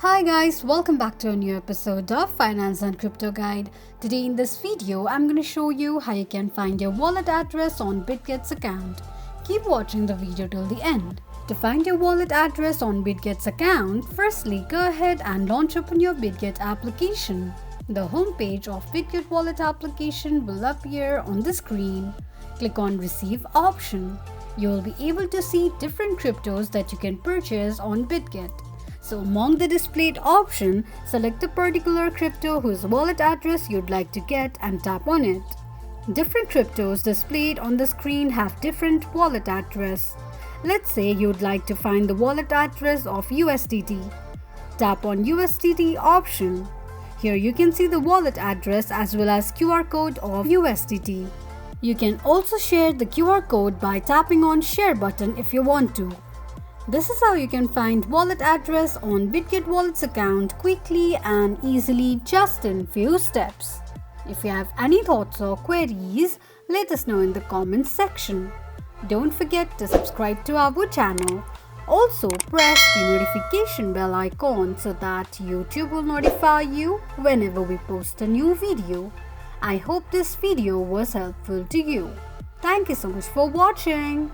Hi guys, welcome back to a new episode of Finance and Crypto Guide. Today in this video, I'm going to show you how you can find your wallet address on Bitget's account. Keep watching the video till the end. To find your wallet address on Bitget's account, firstly go ahead and launch open your Bitget application. The homepage of Bitget wallet application will appear on the screen. Click on Receive option. You will be able to see different cryptos that you can purchase on Bitget. So among the displayed option, select the particular crypto whose wallet address you'd like to get and tap on it. Different cryptos displayed on the screen have different wallet address. Let's say you'd like to find the wallet address of USDT. Tap on USDT option. Here you can see the wallet address as well as QR code of USDT. You can also share the QR code by tapping on Share button if you want to. This is how you can find wallet address on Bitget Wallet's account quickly and easily just in few steps. If you have any thoughts or queries, let us know in the comments section. Don't forget to subscribe to our channel. Also press the notification bell icon so that YouTube will notify you whenever we post a new video. I hope this video was helpful to you. Thank you so much for watching.